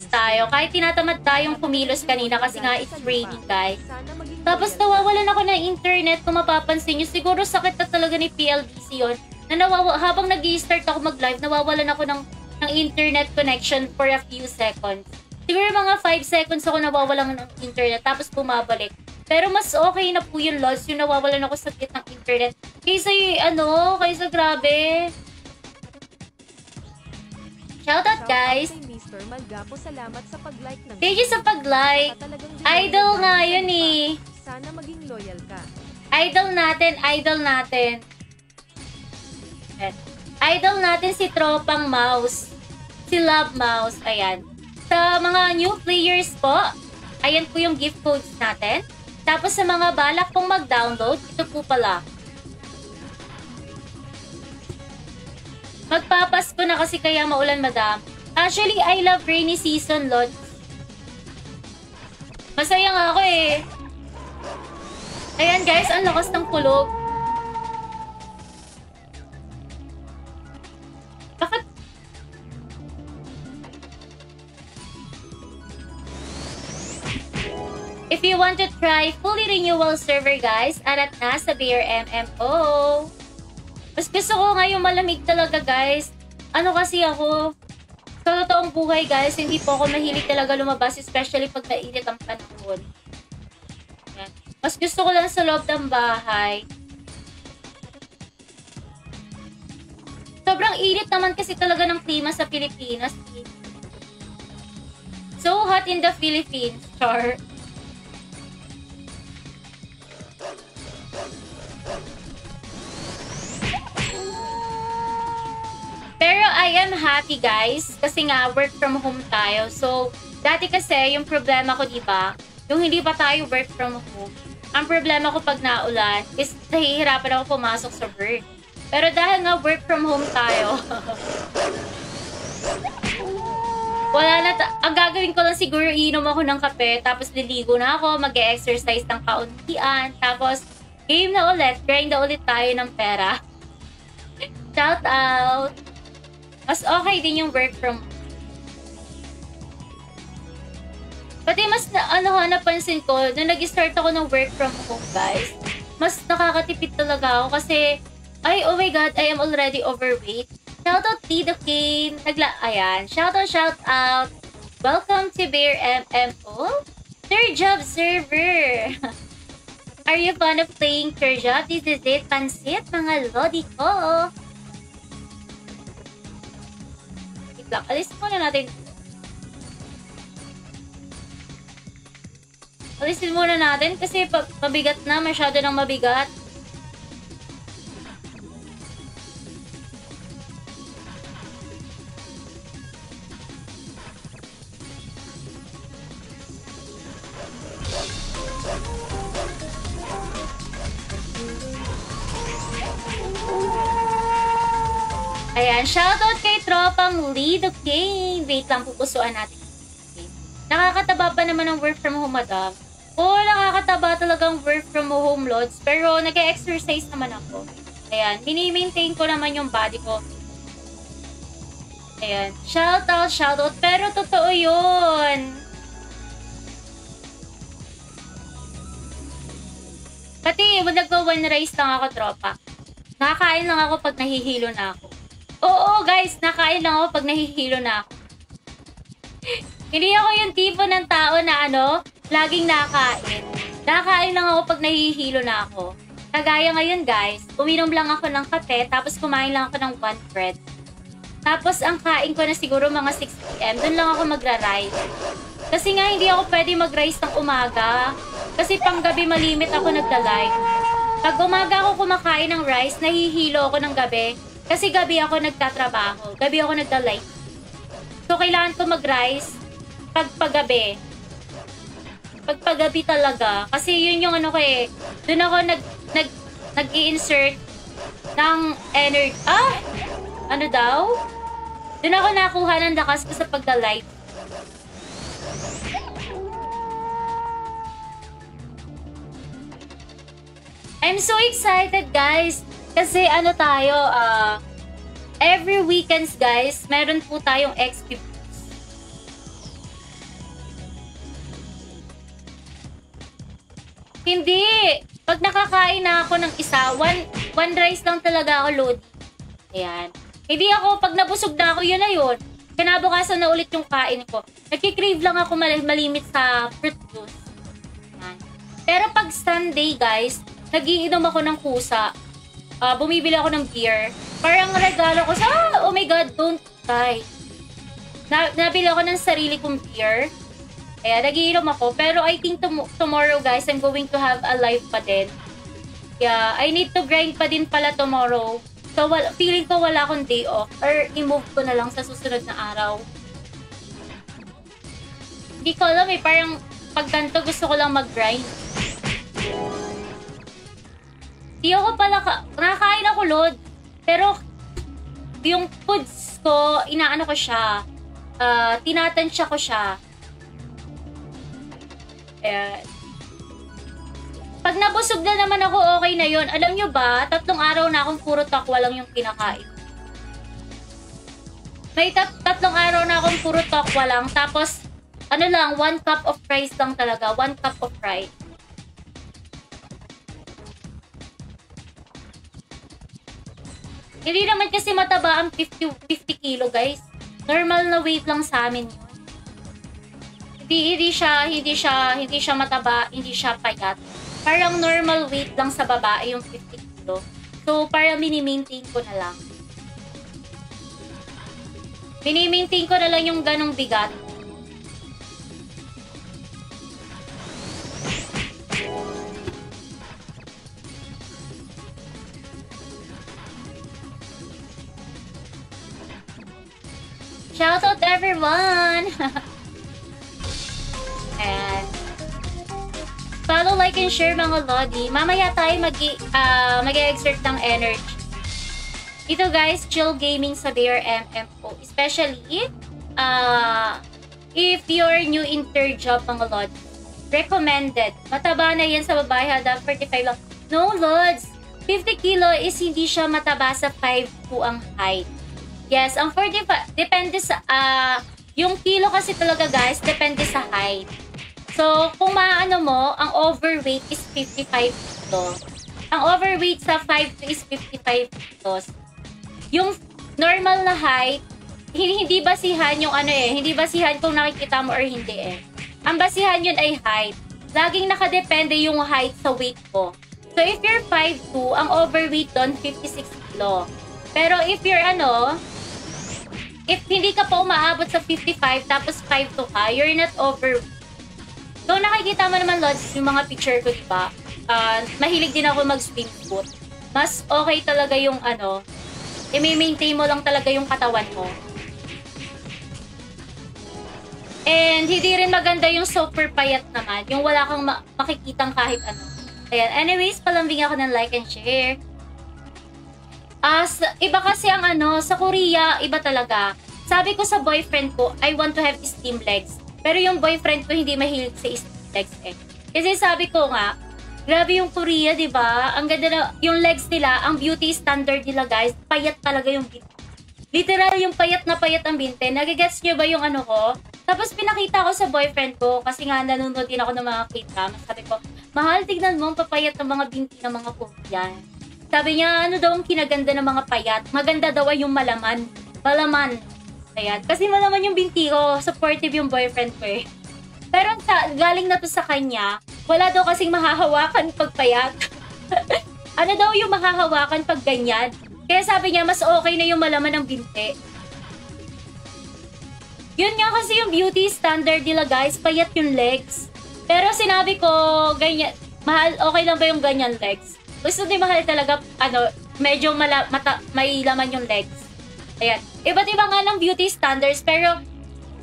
tayo. Kahit tinatamad tayong kumilos kanina kasi nga it's raining, guys. Tapos nawawalan ako ng internet kung mapapansin nyo. Siguro sakit na talaga ni PLDC yun. Na habang nag-i-start ako mag-live, nawawalan ako ng internet connection for a few seconds. Siguro mga 5 seconds ako nawawalan ng internet tapos bumabalik. Pero mas okay na po yung lods, yung nawawalan ako sa ng internet. Kaysa grabe. Shoutout, guys! Mr. Malgapo, salamat sa pag-like ng Thank you sa pag-like. Idol nga yun eh. Sana maging loyal ka. Idol natin. Idol natin si Tropang Mouse. Si Love Mouse. Ayan. Sa mga new players po, ayan po yung gift codes natin. Tapos sa mga balak pong mag-download, ito po pala. Magpapasko na kasi kaya maulan, madam. Actually, I love rainy season, Lods. Masaya nga ako eh. Ayan guys, ang lakas ng kulog. Bakit? If you want to try fully renewal server, guys, arat na sa Bear MMO. Mas gusto ko nga yung malamig talaga, guys. Ano kasi ako, sa totoong buhay, guys, hindi po ako mahilig talaga lumabas, especially pag mainit ang panahon. Yan. Mas gusto ko lang sa loob ng bahay. Sobrang init naman kasi talaga ng klima sa Pilipinas. So hot in the Philippines, char. Pero I am happy, guys, kasi nga work from home tayo. So, dati kasi yung problema ko, diba, yung hindi pa tayo work from home, ang problema ko pag naulan is nahihirapan ako pumasok sa work. Pero dahil nga work from home tayo, wala na, ang gagawin ko lang siguro, inom ako ng kape, tapos liligo na ako, mag-e-exercise ng kauntian, tapos game na ulit, grind na ulit tayo ng pera. Shout out! Mas okay din yung work from home. Pati mas napansin ko, nung nag-start ako ng work from home, guys, mas nakakatipid talaga ako kasi, oh my god, I am already overweight. Shoutout Tito Kane. Ayan. Shoutout. Welcome to Bear MMO. Third job server. Are you fond of playing third job? This is it. Pansit, mga lodi ko. Alis muna natin. Alisin muna natin kasi mabigat na. Masyado nang mabigat. Ayan, shoutout kay Tropang Lido Kane. Wait lang, pupusuan natin. Okay. Nakakataba pa naman ang work from home, madam. Oo, nakakataba talagang work from home, lods. Pero nag-exercise naman ako. Ayan, mini-maintain ko naman yung body ko. Ayan, shoutout. Pero totoo yun. Pati, nagwa-one rice lang ako, tropa. Nakakain lang ako pag nahihilo na ako. Oo, guys, nakain lang ako pag nahihilo na ako. Hindi ako yung tipo ng tao na laging nakain. Nakain lang ako pag nahihilo na ako. Kagaya ngayon, guys, uminom lang ako ng kape, tapos kumain lang ako ng one bread. Tapos ang kain ko na siguro mga 6 PM, dun lang ako magra-rice. Kasi nga hindi ako pwede mag-rice ng umaga. Kasi panggabi malimit ako nagda-live. Pag umaga ako kumakain ng rice, nahihilo ako ng gabi. Kasi gabi ako nagtatrabaho. Gabi ako nagda-live. So, kailangan ko mag-rice paggabi. Paggabi talaga. Kasi yun yung doon ako nag-i-insert ng energy. Ano daw? Doon ako nakuha ng lakas ko sa pagda-live. I'm so excited, guys. Kasi tayo, every weekends, guys, meron po tayong XP boost. Hindi. Pag nakakain na ako ng isa, one rice lang talaga ako load. Ayan. Hindi ako, pag nabusog na ako, yun na yun. Kinabukasan na ulit yung kain ko. Nagkikrave lang ako malimit sa fruit juice. Ayan. Pero pag Sunday, guys, nagiinom ako ng kusa. Bumibili ako ng beer. Parang regalo ko sa, oh my God, don't die. Nabili ako ng sarili kong beer. Kaya nagiinom ako. Pero I think tomorrow, guys, I'm going to have a live pa din. Yeah, I need to grind pa din pala tomorrow. So, feeling ko wala akong day off. Or i-move ko na lang sa susunod na araw. Hindi ko alam eh. Parang pag ganito gusto ko lang mag-grind. Hindi ako pala nakakain ako, Lord. Pero yung foods ko, inaano ko siya. Tinatansya ko siya. Ayan. Pag nabusog na naman ako, okay na yun. Alam nyo ba, 3 araw na akong puro takwa lang yung kinakain. May 3 araw na akong puro takwa lang. Tapos, 1 cup of rice lang talaga. 1 cup of rice. Hindi naman kasi mataba ang 50 kilo, guys. Normal na weight lang sa amin yun. Hindi siya mataba, hindi siya payat. Parang normal weight lang sa babae yung 50 kilo. So, parang mini-maintain ko na lang. Mini-maintain ko na lang yung ganong bigat. Shoutout everyone! And follow, like, and share mga Lodi. Mamaya tayo mag-exert ng energy. Ito guys, chill gaming sa Bear MMO. Especially, if you're new in third job mga Lodi. Recommended. Mataba na yan sa babae, hada 45 lang. No, Lods! 50 kilo is hindi siya mataba sa 5'2" ang height. Yes, ang 45, depende sa, yung kilo kasi talaga guys, depende sa height. So, kung maano mo, ang overweight is 55 kilos. Ang overweight sa 5'2" is 55 kilos. Yung normal na height, hindi basihan yung hindi basihan kung nakikita mo or hindi eh. Ang basihan yun ay height. Laging nakadepende yung height sa weight ko. So, if you're 5'2", ang overweight doon, 56 kilo. Pero if you're if hindi ka pa umaabot sa 55 tapos 5'2" ka, you're not overweight. So, nakikita mo naman, Lods, yung mga picture ko, diba? Mahilig din ako mag-swim foot. Mas okay talaga yung i-maintain mo lang talaga yung katawan mo. And hindi rin maganda yung super payat naman. Yung wala kang makikitang kahit ano. Ayan. Anyways, palambing ako ng like and share. Iba kasi ang sa Korea, iba talaga. Sabi ko sa boyfriend ko, I want to have slim legs. Pero yung boyfriend ko hindi mahilig sa slim legs eh. Kasi sabi ko nga, grabe yung Korea, di ba? Ang ganda na, yung legs nila, ang beauty standard nila guys, payat talaga yung binti. Literal yung payat na payat ang binti. Nagigets nyo ba yung ko? Tapos pinakita ko sa boyfriend ko, kasi nga nanonood din ako ng mga K-drama. Sabi ko, mahal, tignan mo ang papayat ng mga binti ng mga Korean. Sabi niya, daw ang kinaganda ng mga payat? Maganda daw ay yung malaman. Malaman. Ayan. Kasi malaman yung binti ko. Supportive yung boyfriend ko eh. Pero galing na to sa kanya, wala daw kasing mahahawakan pag payat. Daw yung mahahawakan pag ganyan? Kaya sabi niya, mas okay na yung malaman ng binti. Yun nga kasi yung beauty standard nila guys, payat yung legs. Pero sinabi ko, ganyan, mahal, okay lang ba yung ganyan legs? Gusto din mahal talaga, medyo may laman yung legs. Ayan. Iba't iba nga ng beauty standards, pero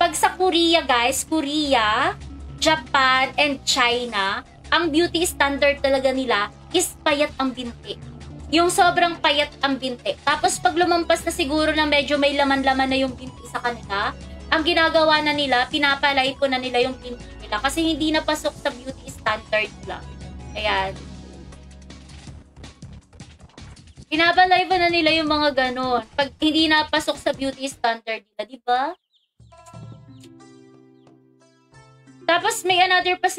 pag sa Korea guys, Korea, Japan, and China, ang beauty standard talaga nila is payat ang binti. Yung sobrang payat ang binti. Tapos pag lumampas na siguro na medyo may laman-laman na yung binti sa kanila, ang ginagawa na nila, pinapalay po na nila yung binti nila kasi hindi na pasok sa beauty standard nila. Ayan. Pinapalay pa na nila yung mga ganon. Pag hindi na pasok sa beauty standard nila, di ba? Tapos may another pa sila